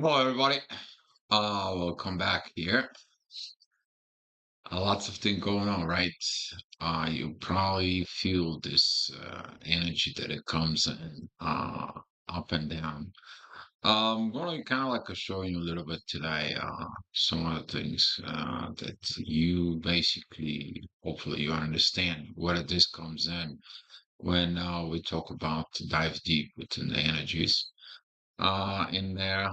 Hello, everybody. Welcome back here. Lots of things going on, right? You probably feel this energy that it comes in up and down. I'm going to kind of like show you a little bit today some of the things that you basically, hopefully, you understand where this comes in when we talk about dive deep within the energies in there.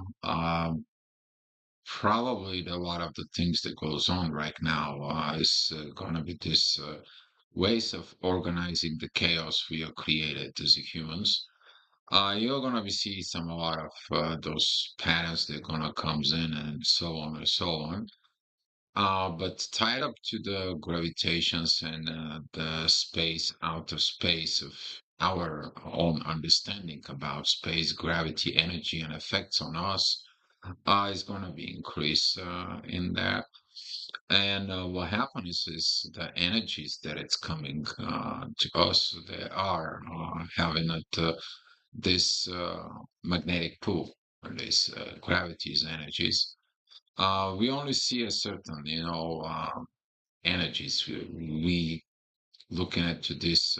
Probably a lot of the things that goes on right now is going to be this ways of organizing the chaos we have created as humans. You're going to be see some a lot of those patterns that going to comes in and so on and so on. But tied up to the gravitations and the space, outer space of our own understanding about space, gravity, energy, and effects on us is going to be increased in there. And what happens is the energies that it's coming to us, they are having this magnetic pull, or this gravity's energies. We only see a certain, energies. We looking at to this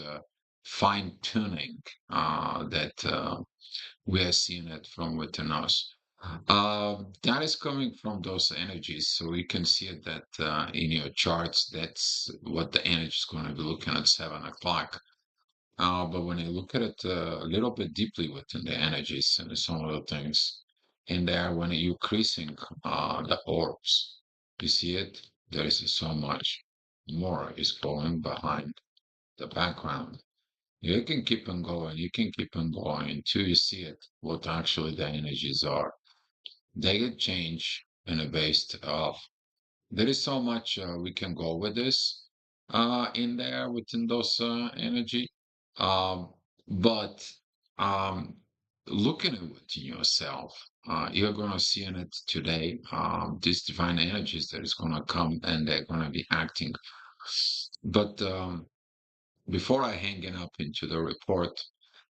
fine tuning that we are seeing it from within us. That is coming from those energies. So you can see it that in your charts, that's what the energy is going to be looking at 7 o'clock. But when you look at it a little bit deeply within the energies and some of the things in there, when you're increasing the orbs, you see it, there is so much more is going behind the background. You can keep on going, you can keep on going until you see it, what actually the energies are. They get change in a based off. There is so much we can go with this in there within those energy. Um, but um, looking at within yourself, you're going to see in it today, these divine energies that is going to come and they're going to be acting. But before I hang it up into the report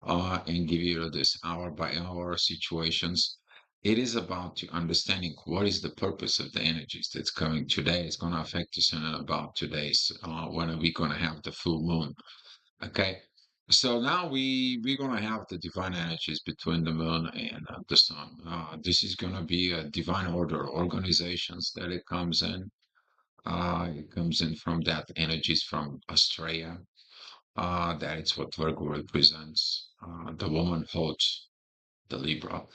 and give you this hour by hour situations, it is about to understanding what is the purpose of the energies that's coming today. It's going to affect us in about 2 days when are we going to have the full moon. Okay. So now we're going to have the divine energies between the moon and the sun. This is going to be a divine order organizations that it comes in from that energies from Australia, that is what Virgo represents. The woman holds the Libra.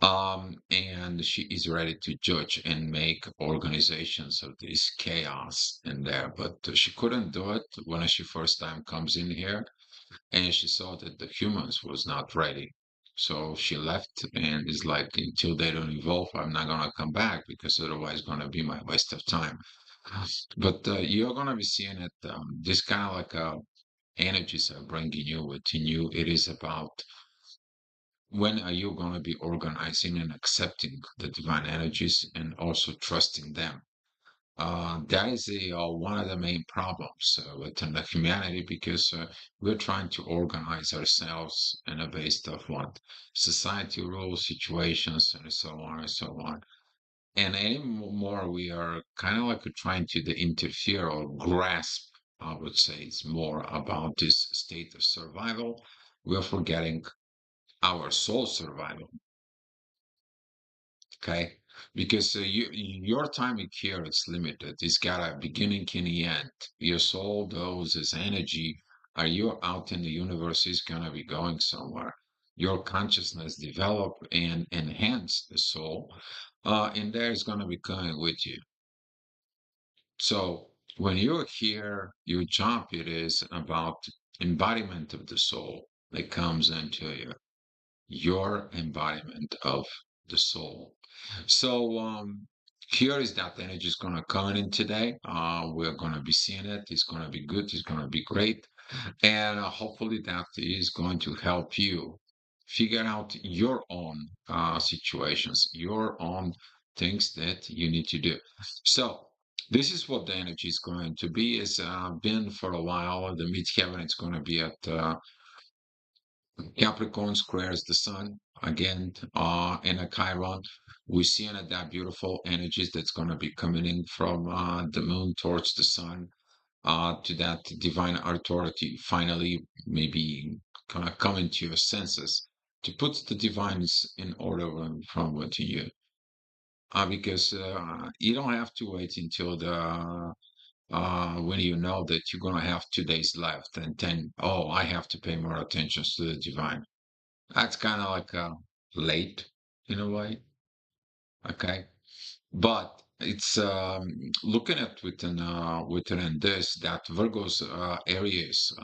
And she is ready to judge and make organizations of this chaos in there. But she couldn't do it when she first time comes in here, and she saw that the humans was not ready. So she left and is like, until they don't evolve, I'm not gonna come back because otherwise it's gonna be my waste of time. But you're gonna be seeing it. This kind of like energies are bringing you within you. It is about when are you going to be organizing and accepting the divine energies and also trusting them. That is one of the main problems within the humanity because we're trying to organize ourselves in a based of what society rules, situations, and so on and so on. And any more we are kind of like trying to interfere or grasp, I would say it's more about this state of survival. We're forgetting our soul survival, okay? Because your time here is limited. It's got a beginning and the end. Your soul, those is energy. Are you out in the universe is gonna be going somewhere. Your consciousness develop and enhance the soul, and there is gonna be coming with you. So when you're here, your job it is about embodiment of the soul that comes into you, your embodiment of the soul. So here is that energy is going to come in today. We're going to be seeing it. It's going to be good. It's going to be great. And hopefully that is going to help you figure out your own situations, your own things that you need to do. So this is what the energy is going to be. It's been for a while. The midheaven is going to be at Capricorn squares the sun again in a Chiron. We're seeing that beautiful energies that's going to be coming in from the moon towards the sun to that divine authority. Finally, maybe kind of come into your senses to put the divines in order from within you. Because you don't have to wait until the when you know that you're going to have 2 days left and then, oh, I have to pay more attention to the divine. That's kind of like late in a way. Okay. But it's looking at within this that Virgo's areas,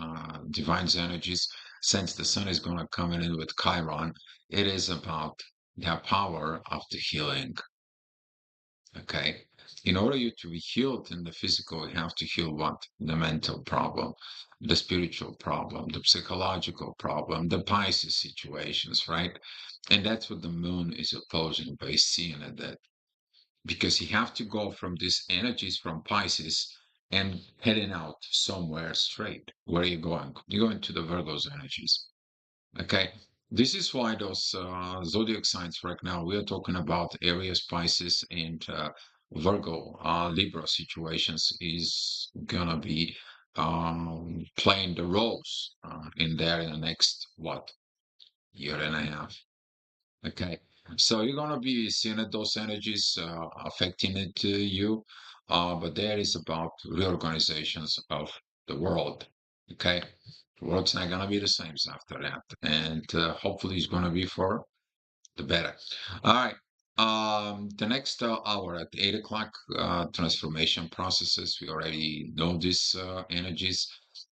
divine's energies, since the sun is going to come in with Chiron, it is about the power of the healing. Okay. In order you to be healed in the physical, you have to heal what? The mental problem, the spiritual problem, the psychological problem, the Pisces situations, right? And that's what the moon is opposing by seeing it that because you have to go from these energies from Pisces and heading out somewhere straight. Where are you going? You're going to the Virgo's energies. Okay. This is why those zodiac signs right now, we are talking about Aries, Pisces, and Virgo, Libra situations is gonna be playing the roles in there in the next, what, year and a half. Okay. So you're gonna be seeing those energies affecting it you, but there is about reorganizations of the world. Okay. The world's not gonna be the same after that, and hopefully it's gonna be for the better. All right. The next hour at 8 o'clock, transformation processes. We already know these energies.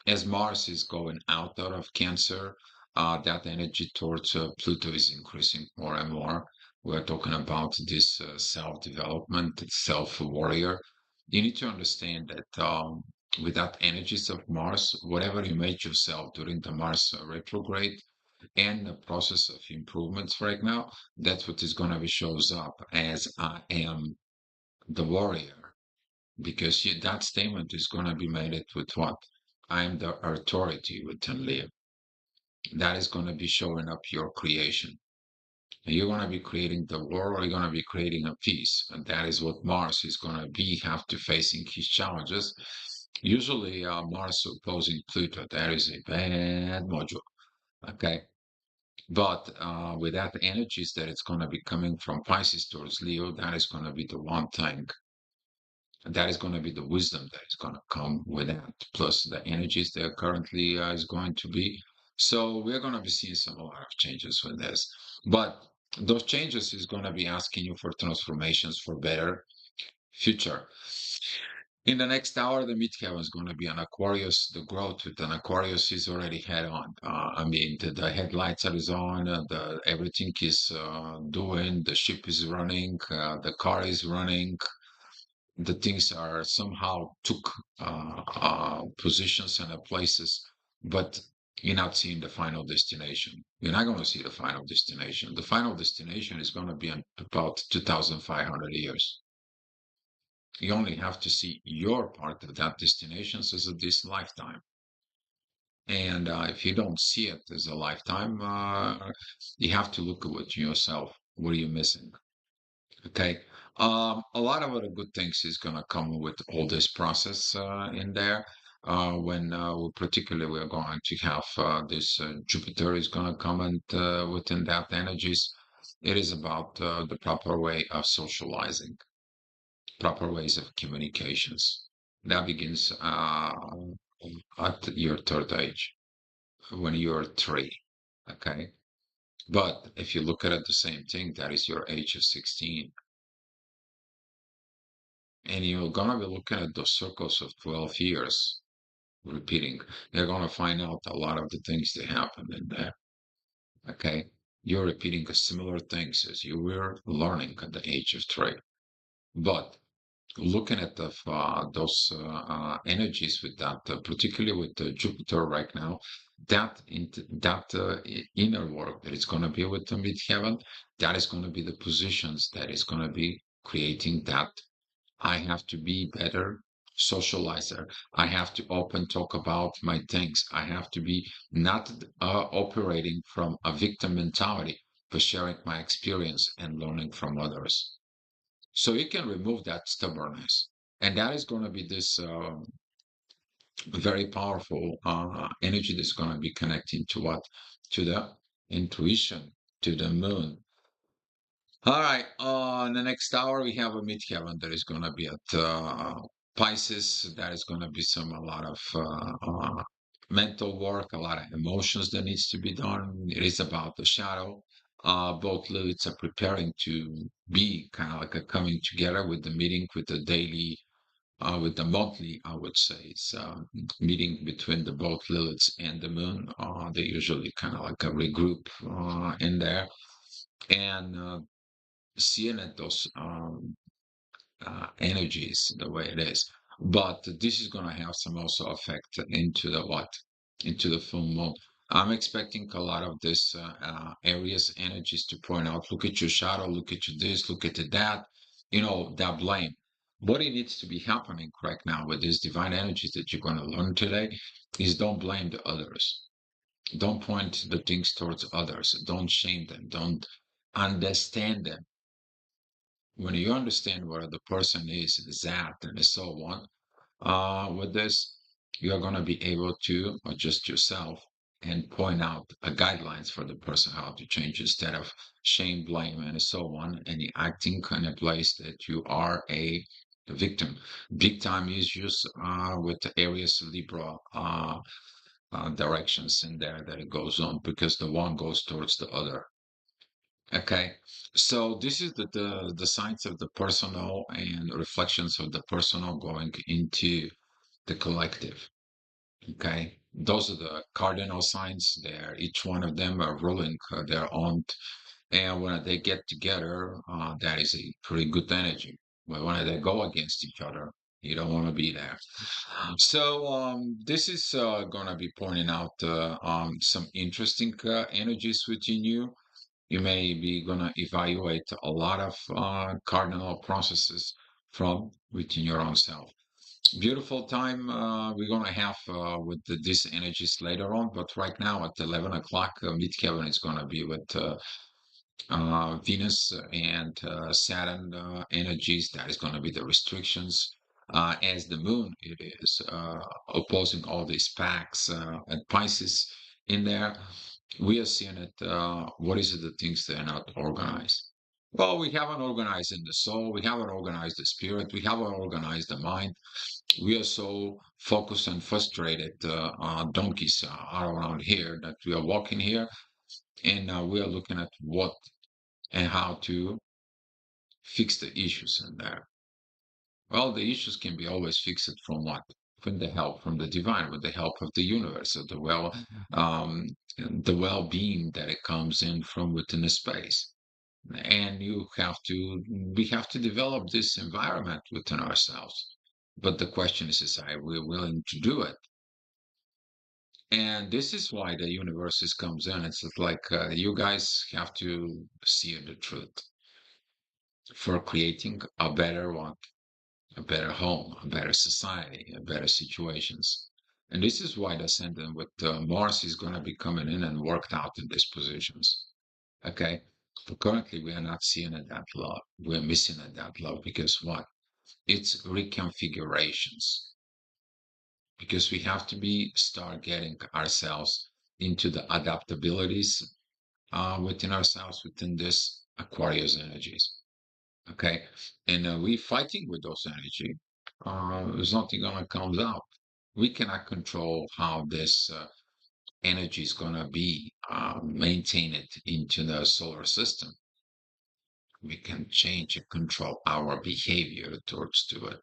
As Mars is going out of Cancer, that energy towards Pluto is increasing more and more. We're talking about this self-development, self-warrior. You need to understand that with that energies of Mars, whatever you made yourself during the Mars retrograde, and the process of improvements right now, that's what is going to be shows up as I am the warrior. Because that statement is going to be made it with what? I am the authority within Leo. That is going to be showing up your creation. And you're going to be creating the world, or you're going to be creating a peace. And that is what Mars is going to be, have to facing his challenges. Usually, Mars opposing Pluto, that is a bad module. Okay. But with that energies that it's going to be coming from Pisces towards Leo, that is going to be the one thing. And that is going to be the wisdom that is going to come with that, plus the energies that currently is going to be. So we're going to be seeing some a lot of changes with this. But those changes is going to be asking you for transformations for better future. In the next hour, the midheaven is going to be an Aquarius. The growth with an Aquarius is already head on. I mean, the headlights are is on, everything is doing, the ship is running, the car is running, the things are somehow took positions and places, but you're not seeing the final destination. You're not going to see the final destination. The final destination is going to be in about 2,500 years. You only have to see your part of that destination as of this lifetime. And if you don't see it as a lifetime, you have to look at yourself. What are you missing? Okay. A lot of other good things is going to come with all this process in there. When particularly we're going to have this Jupiter is going to come and within that energies, it is about the proper way of socializing, proper ways of communications. That begins at your third age, when you're three. Okay. But if you look at it, the same thing, that is your age of 16. And you're going to be looking at those circles of 12 years repeating. You're going to find out a lot of the things that happen in there. Okay. You're repeating similar things as you were learning at the age of three. But looking at those energies with that, particularly with Jupiter right now, that inner work that is going to be with the midheaven, that is going to be the positions that is going to be creating that I have to be better. socializer. I have to open talk about my things. I have to be not operating from a victim mentality, but sharing my experience and learning from others. So you can remove that stubbornness. And that is going to be this very powerful energy that's going to be connecting to what? To the intuition, to the moon. All right. The next hour we have a midheaven that is going to be at Pisces. That is going to be a lot of mental work, a lot of emotions that needs to be done. It is about the shadow. Both Liliths are preparing to be kind of like a coming together with the meeting, with the daily, with the monthly, I would say, it's meeting between the both Liliths and the moon. They usually kind of like a regroup in there. And seeing it those energies the way it is. But this is going to have some also effect into the what? Into the full moon. I'm expecting a lot of this areas energies to point out, look at your shadow, look at your this, look at that, that blame. What it needs to be happening right now with these divine energies that you're going to learn today is don't blame the others. Don't point the things towards others. Don't shame them. Don't understand them when you understand what the person is that and so on, with this, you're going to be able to adjust yourself and point out guidelines for the person how to change instead of shame, blame, and so on, and you acting in a place that you are a victim. Big time issues with the Aries Libra directions in there that it goes on because the one goes towards the other. Okay, so this is the signs of the personal and reflections of the personal going into the collective. Okay, those are the cardinal signs there. Each one of them are ruling their own, and when they get together, that is a pretty good energy. But when they go against each other, you don't want to be there. So this is going to be pointing out some interesting energies within you. You may be going to evaluate a lot of cardinal processes from within your own self. Beautiful time we're going to have with these energies later on, but right now at 11 o'clock, Midheaven is going to be with Venus and Saturn energies. That is going to be the restrictions. As the moon, it is opposing all these packs and Pisces in there. We are seeing it. What is it? The things that are not organized. Well, we haven't organized in the soul. We haven't organized the spirit. We haven't organized the mind. We are so focused and frustrated donkeys are around here that we are walking here and we are looking at what and how to fix the issues in there. Well, the issues can be always fixed from what? From the help from the divine, with the help of the universe, of the well-being that it comes in from within the space. And we have to develop this environment within ourselves. But the question is are we willing to do it? And this is why the universe comes in. It's just like you guys have to see the truth for creating a better one, a better home, a better society, a better situations. And this is why the ascendant with Mars is going to be coming in and worked out in these positions. Okay. But currently, we are not seeing it that love. We're missing it that love because what? It's reconfigurations. Because we have to be start getting ourselves into the adaptabilities within ourselves within this Aquarius energies. Okay, and we fighting with those energy. There's nothing gonna come out. We cannot control how this energy is gonna be maintained into the solar system. We can change and control our behavior towards to it.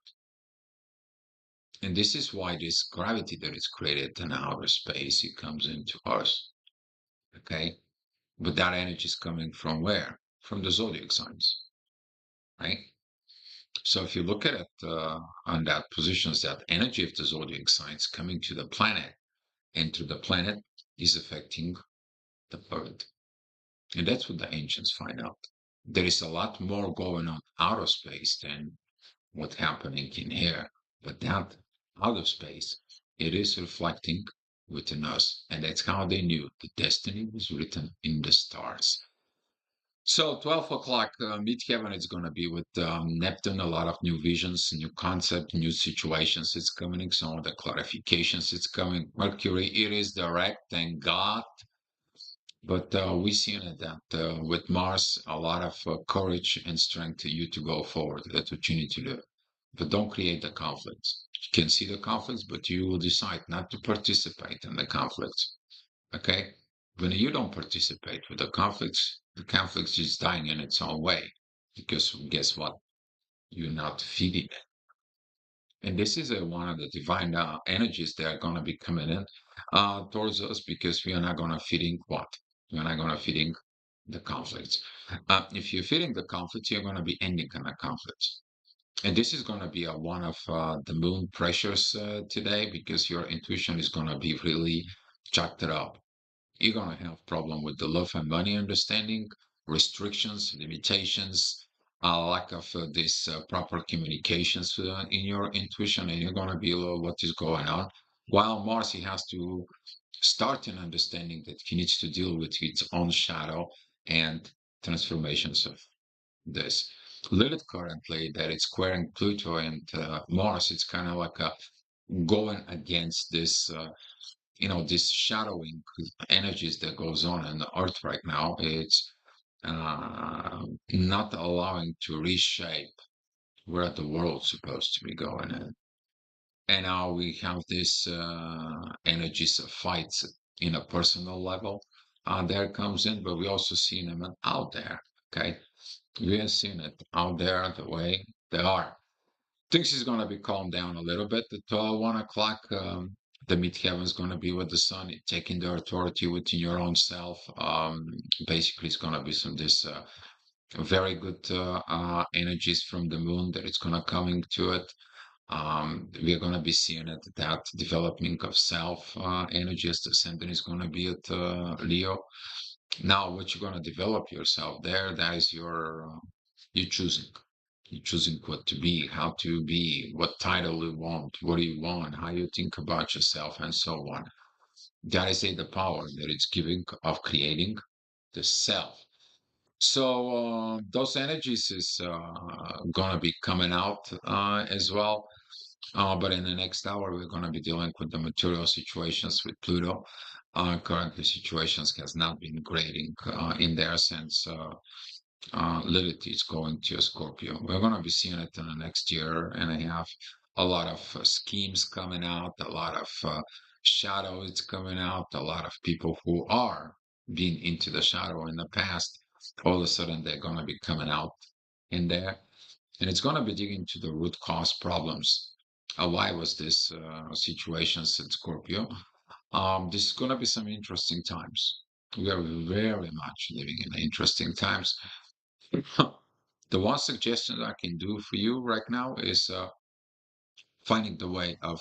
And this is why this gravity that is created in outer space, it comes into us. Okay. But that energy is coming from where? From the zodiac signs, right? So if you look at it on that positions, that energy of the zodiac signs coming to the planet, and to the planet is affecting the Earth. And that's what the ancients find out. There is a lot more going on outer space than what's happening in here. But that outer space, it is reflecting within us. And that's how they knew the destiny was written in the stars. So 12 o'clock, Midheaven is going to be with Neptune, a lot of new visions, new concept, new situations. It's coming, some of the clarifications. It's coming. Mercury, it is direct, thank God. But we see in it that with Mars, a lot of courage and strength to you to go forward. That's what you need to do. But don't create the conflicts. You can see the conflicts, but you will decide not to participate in the conflicts. Okay? When you don't participate with the conflicts is dying in its own way. Because guess what? You're not feeding it. And this is one of the divine energies that are going to be coming in towards us because we are not going to feeding what? We're not going to feeding the conflicts. If you're feeding the conflicts, you're going to be ending in the conflicts. And this is going to be one of the moon pressures today because your intuition is going to be really jacked up. You're going to have problem with the love and money understanding, restrictions, limitations, lack of this proper communications in your intuition, and you're going to be what is going on. While Mars, he has to start an understanding that he needs to deal with its own shadow and transformations of this. Lilith currently that it's squaring Pluto and Mars, it's kind of like a going against this this shadowing energies that goes on in the earth right now. It's not allowing to reshape where the world's supposed to be going in. And now we have this energies of fights in a personal level. There comes in, but we also see them out there. Okay, we have seen it out there the way they are. Things is going to be calmed down a little bit at 1 o'clock. The midheaven is going to be with the sun, taking the authority within your own self. Basically, it's going to be some this very good energies from the moon that it's going to coming to it. We're going to be seeing it that development of self energy as the ascendant is going to be at Leo. Now, what you're going to develop yourself there, that is your you choosing. You're choosing what to be, how to be, what title you want, what do you want, how you think about yourself, and so on. That is the power that it's giving of creating the self. So those energies is gonna be coming out as well. But in the next hour, we're gonna be dealing with the material situations with Pluto. Currently, situations has not been grading in their sense. Lilith is going to Scorpio. We're going to be seeing it in the next year and a half. A lot of schemes coming out, a lot of shadow is coming out, a lot of people who are being into the shadow in the past, all of a sudden they're going to be coming out in there. And it's going to be digging to the root cause problems. Why was this situations in Scorpio? This is going to be some interesting times. We are very much living in interesting times. The one suggestion I can do for you right now is finding the way of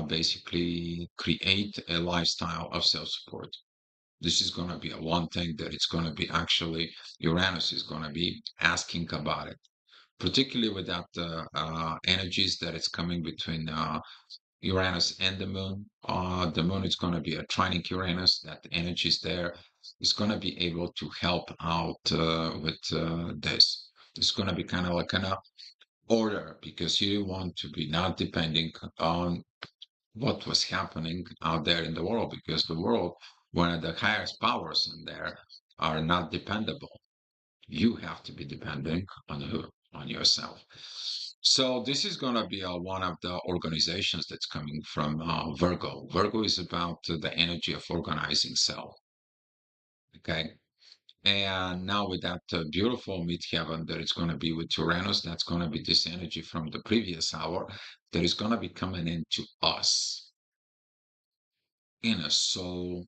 basically create a lifestyle of self-support. This is going to be a one thing that it's going to be actually Uranus is going to be asking about it, particularly with that energies that it's coming between Uranus and the moon is going to be a trining Uranus. That energy is there. It's going to be able to help out with this. It's going to be kind of like an order because you want to be not depending on what was happening out there in the world because the world, one of the highest powers in there, are not dependable. You have to be dependent on who? On yourself. So this is going to be one of the organizations that's coming from Virgo. Virgo is about the energy of organizing self. Okay. And now with that beautiful midheaven that it's going to be with Uranus, that's going to be this energy from the previous hour that is going to be coming into us in a so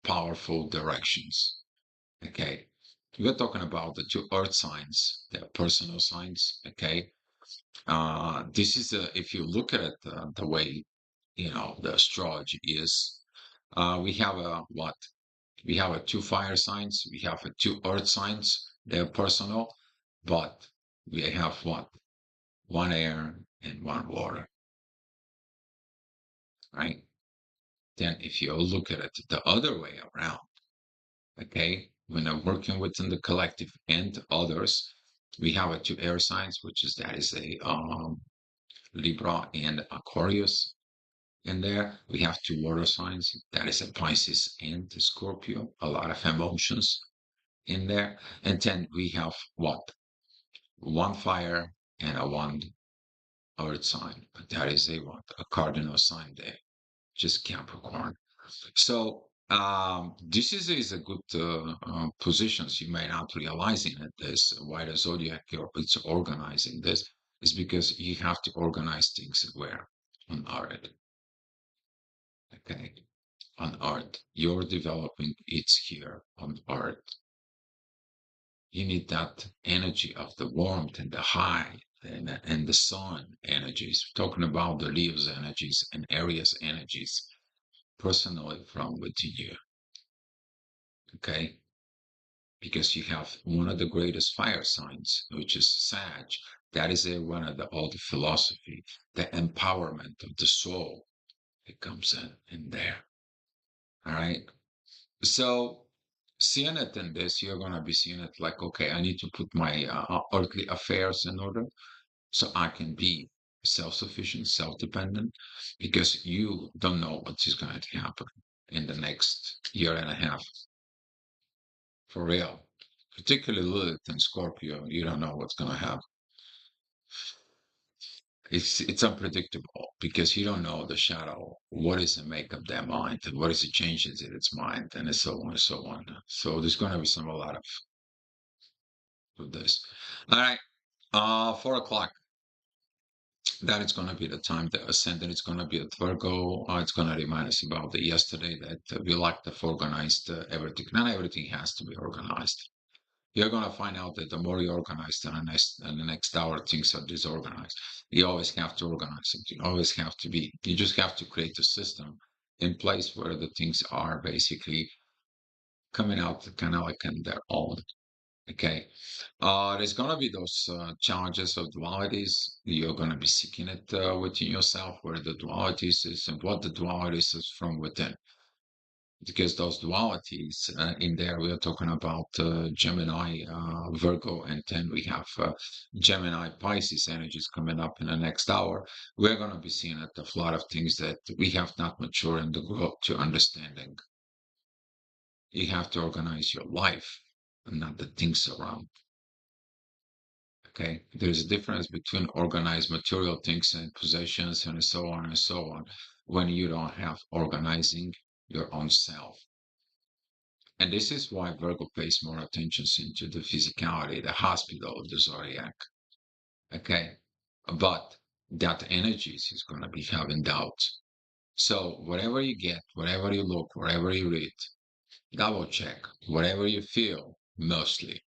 powerful directions. Okay. We're talking about the two earth signs, the personal signs. Okay. This is if you look at it the way the astrology is, we have a what? We have a two fire signs, we have a two earth signs. They're personal, but we have what? One air and one water, right? Then if you look at it the other way around, okay, when I'm working within the collective and others, we have a two air signs, which is that is a Libra and Aquarius. In there, we have two water signs, that is a Pisces and a Scorpio, a lot of emotions in there. And then we have what? One fire and a one earth sign. But that is a what? A cardinal sign there, just Capricorn. So this is a good positions. You may not realizing it. This why the zodiac it's organizing this is because you have to organize things where on Earth. Okay, on Earth, you're developing it's here on Earth. You need that energy of the warmth and the high and the sun energies. Talking about the Leo's energies and Aries energies personally from within you. Okay, because you have one of the greatest fire signs, which is Sag. That is a, one of the old philosophy, the empowerment of the soul. It comes in there. All right. So seeing it in this, you're gonna be seeing it like, okay, I need to put my earthly affairs in order so I can be self-sufficient, self-dependent, because you don't know what is going to happen in the next year and a half. For real. Particularly Lilith and Scorpio, you don't know what's going to happen. It's unpredictable because you don't know the shadow. What is the make of their mind? And what is the changes in its mind? And so on and so on. So there's going to be some a lot of this. All right. 4 o'clock. That is going to be the time the ascendant is going to be at Virgo. It's going to remind us about the yesterday that we like to organize everything. Not everything has to be organized. You're going to find out that the more you organize, in the next hour, things are disorganized. You always have to organize something. You always have to be. You just have to create a system in place where the things are basically coming out kind of like in their own. Okay. There's going to be those challenges of dualities. You're going to be seeking it within yourself, where the dualities is and what the dualities is from within. Because those dualities in there, we are talking about Gemini, Virgo, and then we have Gemini, Pisces energies coming up in the next hour. We're going to be seeing a lot of things that we have not matured and grow to understanding. You have to organize your life and not the things around. Okay, there's a difference between organized material things and possessions and so on and so on when you don't have organizing your own self. And this is why Virgo pays more attention into the physicality, the hospital of the zodiac. Okay, but that energy is going to be having doubts. So whatever you get, whatever you look, whatever you read, double check, whatever you feel, mostly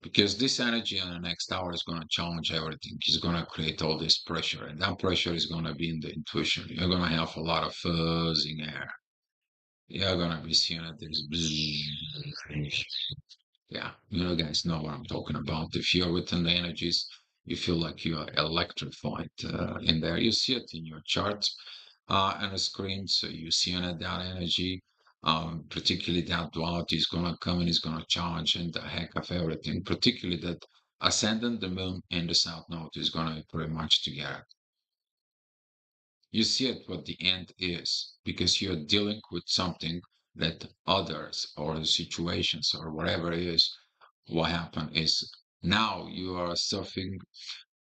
because this energy in the next hour is going to challenge everything. It's going to create all this pressure, and that pressure is going to be in the intuition. You're going to have a lot of fuzzing air. You're going to be seeing that there's bzzz. Yeah, you know, guys know what I'm talking about. If you're within the energies, you feel like you are electrified in there. You see it in your chart on the screen, so you see that energy. Particularly that duality is going to come and is going to challenge and the heck of everything. Particularly that ascendant, the moon, and the south node is going to be pretty much together. You see it what the end is because you're dealing with something that others or situations or whatever it is what happened is now you are suffering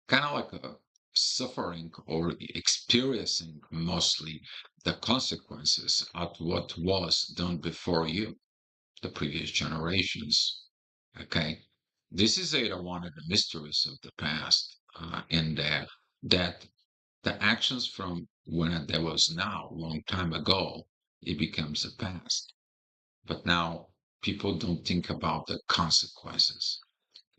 kind of like a suffering or experiencing mostly the consequences of what was done before you, the previous generations. Okay, this is one of the mysteries of the past, in that the actions from when there was now, long time ago, it becomes the past. But now people don't think about the consequences.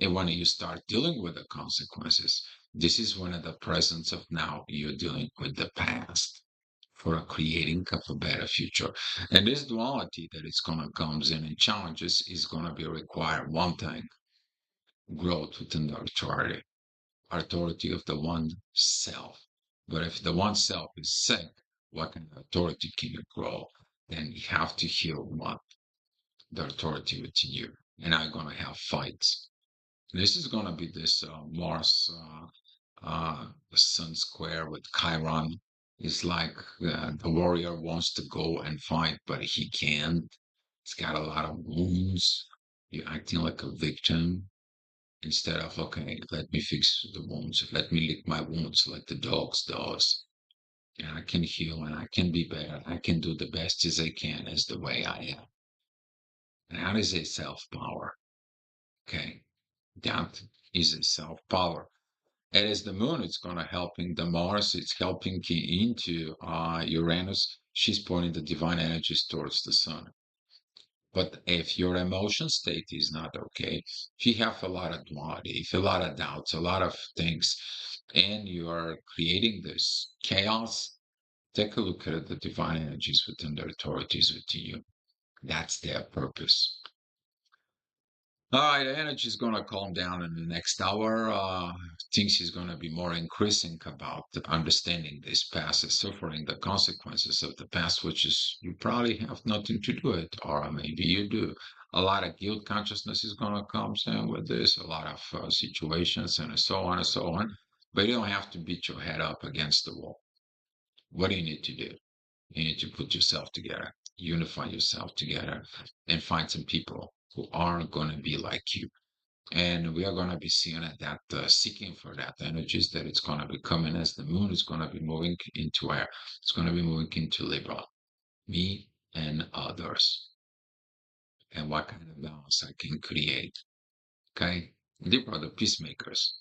And when you start dealing with the consequences, this is one of the presence of now you're dealing with the past for a creating of a better future. And this duality that is going to comes in and challenges is going to be require one thing, growth within the authority. authority of the one self. But if the one self is sick, what kind of authority can you grow? Then you have to heal what the authority within you, and are gonna have fights. This is gonna be this Mars Sun square with Chiron. It's like the warrior wants to go and fight, but he can't. He's got a lot of wounds. You're acting like a victim instead of, okay, let me fix the wounds. Let me lick my wounds like the dogs does. And I can heal and I can be better. I can do the best as I can as the way I am. And that is a self-power. Okay. That is a self-power. And as the moon, it's going to helping the Mars, it's helping into Uranus. She's pointing the divine energies towards the sun. But if your emotion state is not okay, if you have a lot of duality, if a lot of doubts, a lot of things, and you are creating this chaos, take a look at the divine energies within the authorities within you. That's their purpose. All right, the energy is going to calm down in the next hour. Things is going to be more increasing about understanding this past and suffering the consequences of the past, which is you probably have nothing to do it, or maybe you do. A lot of guilt consciousness is going to come in with this, a lot of situations, and so on and so on. But you don't have to beat your head up against the wall. What do you need to do? You need to put yourself together, unify yourself together, and find some people who are going to be like you. And we are going to be seeing that seeking for that energies that it's going to be coming as the moon is going to be moving into air. It's going to be moving into Libra, me and others, and what kind of balance I can create. Okay. Libra, the peacemakers,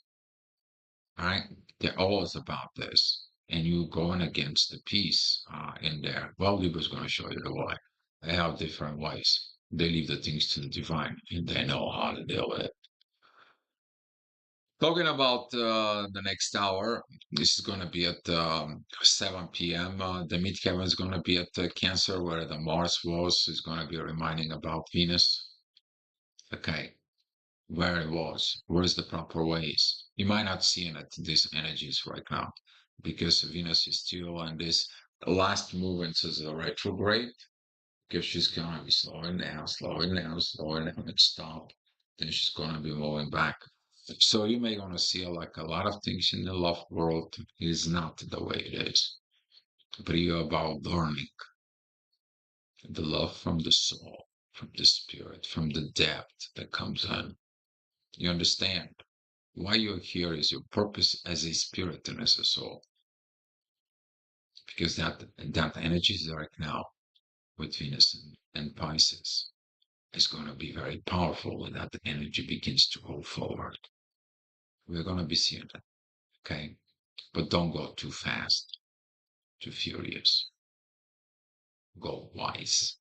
all right? They're always about this. And you going against the peace in there. Well, Libra's going to show you the way. They have different ways. They leave the things to the divine and they know how to deal with it. Talking about the next hour, this is going to be at 7 p.m. The midheaven is going to be at Cancer, where the Mars was. Is going to be reminding about Venus. Okay, where it was, where's the proper ways. You might not see it these energies right now because Venus is still on this last movement as a retrograde because she's going to be slowing down, slowing down, slowing down and stop. Then she's going to be moving back. So you may want to see like a lot of things in the love world is not the way it is, but you're about learning the love from the soul, from the spirit, from the depth that comes in. You understand why you're here is your purpose as a spirit and as a soul, because that energy is right now with Venus and Pisces is going to be very powerful when that energy begins to go forward. We're going to be seeing that, okay? But don't go too fast, too furious. Go wise.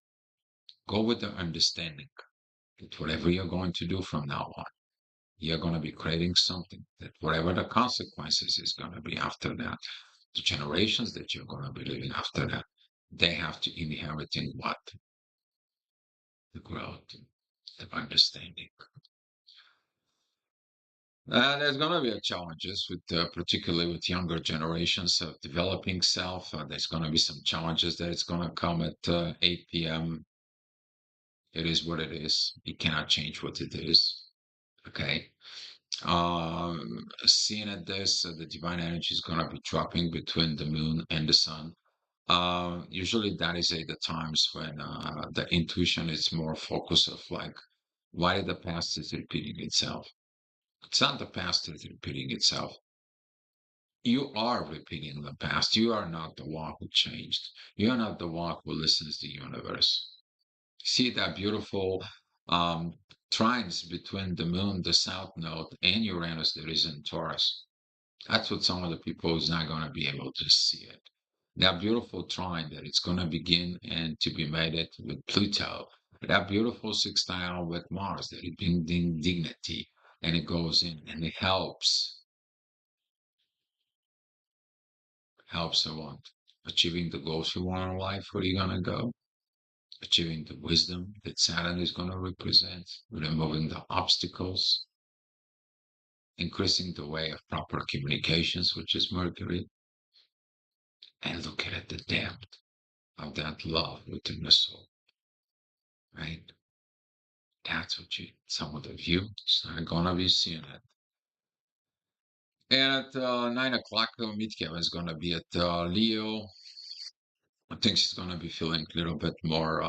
Go with the understanding that whatever you're going to do from now on, you're going to be creating something that whatever the consequences is going to be after that, the generations that you're going to be living after that, they have to inherit in what? The growth, the understanding. There's going to be challenges with, particularly with younger generations of developing self. There's going to be some challenges that it's going to come at 8 p.m. It is what it is. You cannot change what it is. Okay. Seeing at this, the divine energy is going to be dropping between the moon and the sun. Usually that is at the times when the intuition is more focused of like, why the past is repeating itself? It's not the past that's repeating itself. You are repeating the past. You are not the one who changed. You are not the one who listens to the universe. See that beautiful trines between the moon, the south node, and Uranus that is in Taurus. That's what some of the people is not going to be able to see it. That beautiful trine that it's going to begin and to be made it with Pluto. That beautiful sextile with Mars that it brings in dignity and it goes in and it helps a lot. Achieving the goals you want in life, where you gonna go? Achieving the wisdom that Saturn is gonna represent, removing the obstacles, increasing the way of proper communications, which is Mercury, and looking at the depth of that love within the soul, right? That's what some of you are gonna be seeing it. And at 9 o'clock, Mitka is gonna be at Leo. I think she's gonna be feeling a little bit more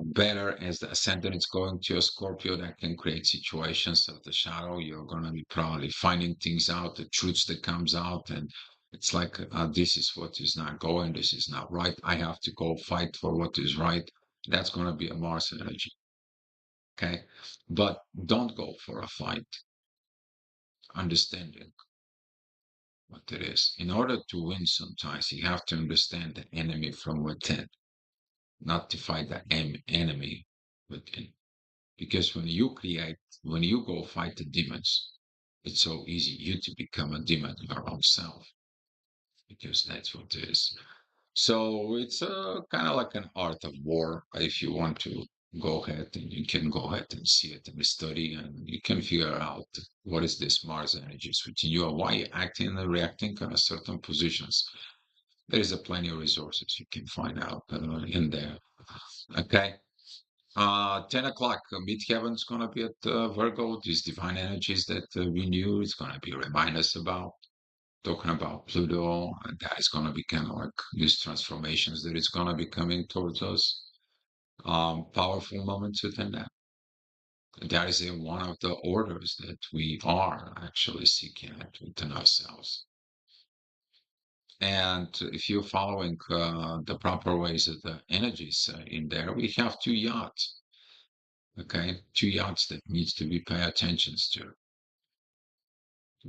better as the ascendant is going to a Scorpio. That can create situations of the shadow. You're gonna be probably finding things out, the truths that comes out, and it's like this is what is not going, this is not right. I have to go fight for what is right. That's gonna be a Mars energy. Okay, but don't go for a fight. Understanding what it is. In order to win, sometimes you have to understand the enemy from within, not to fight the enemy within. Because when you go fight the demons, it's so easy you to become a demon your own self, because that's what it is. So it's kind of like an art of war. If you want to go ahead and you can go ahead and see it and study, and you can figure out what is this Mars energies within you and why you're acting and reacting on certain positions. There is a plenty of resources you can find out in there. Okay. 10 o'clock, midheaven's going to be at Virgo. These divine energies that we knew is going to be remind us about, talking about Pluto, and that is going to be kind of like these transformations that is going to be coming towards us. Powerful moments within that. That is one of the orders that we are actually seeking it within ourselves. And if you're following the proper ways of the energies in there, we have two yachts. Okay, two yachts that needs to be pay attention to,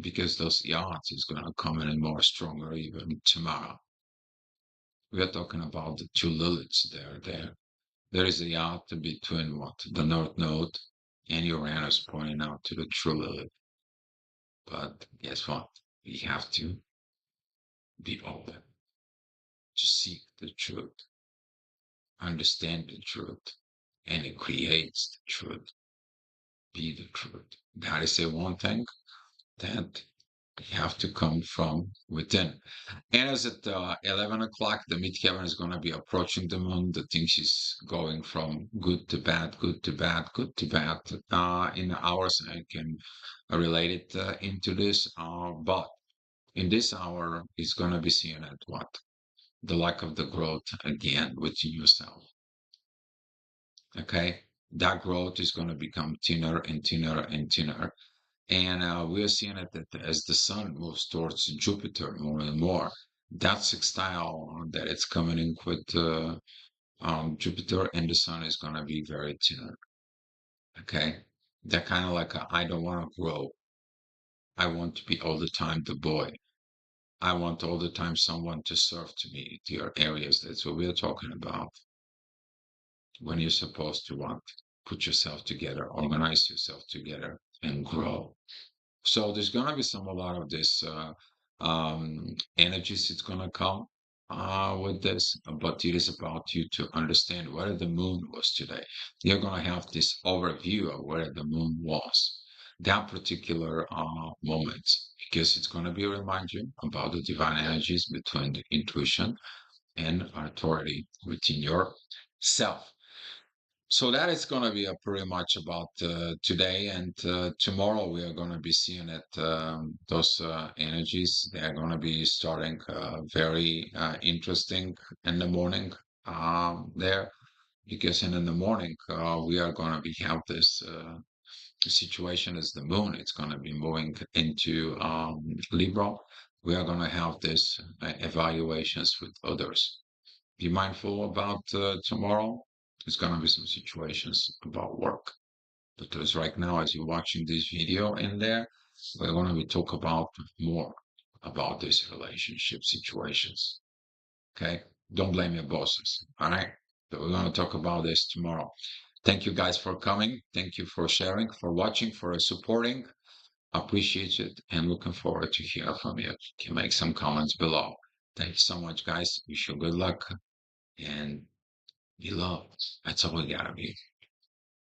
because those yachts is going to come in more stronger even tomorrow. We are talking about the two Liliths there. There is a yacht between what? The North Node and Uranus pointing out to the true Lilith. But guess what? We have to be open to seek the truth, understand the truth, and it creates the truth. Be the truth. That is the one thing that have to come from within. And as at 11 o'clock, the midheaven is going to be approaching the moon. The thing is going from good to bad, good to bad, good to bad. In hours, I can relate it into this. But in this hour, it's going to be seen at what? The lack of the growth again within yourself. Okay? That growth is going to become thinner and thinner and thinner. And we are seeing it that as the sun moves towards Jupiter more and more, that sextile that it's coming in with Jupiter and the sun is going to be very thinner. Okay. That kind of like I don't want to grow. I want to be all the time the boy. I want all the time someone to serve to me. Your areas. That's what we're talking about. When you're supposed to want, put yourself together, organize yourself together, and grow. So there's gonna be a lot of this energies that's gonna come with this, but it is about you to understand where the moon was today. You're gonna have this overview of where the moon was, that particular moment, because it's gonna be a reminder about the divine energies between the intuition and authority within your self. So that is going to be pretty much about today, and tomorrow we are going to be seeing that those energies, they are going to be starting very interesting in the morning there, because in the morning we are going to be have this situation as the moon. It's going to be moving into Libra. We are going to have this evaluations with others. Be mindful about tomorrow. There's going to be some situations about work. Because right now, as you're watching this video in there, we're going to be talk about more about these relationship situations. Okay. Don't blame your bosses. All right. So we're going to talk about this tomorrow. Thank you guys for coming. Thank you for sharing, for watching, for supporting. Appreciate it and looking forward to hear from you. You can make some comments below. Thank you so much, guys. Wish you good luck and be loved. That's all we gotta be.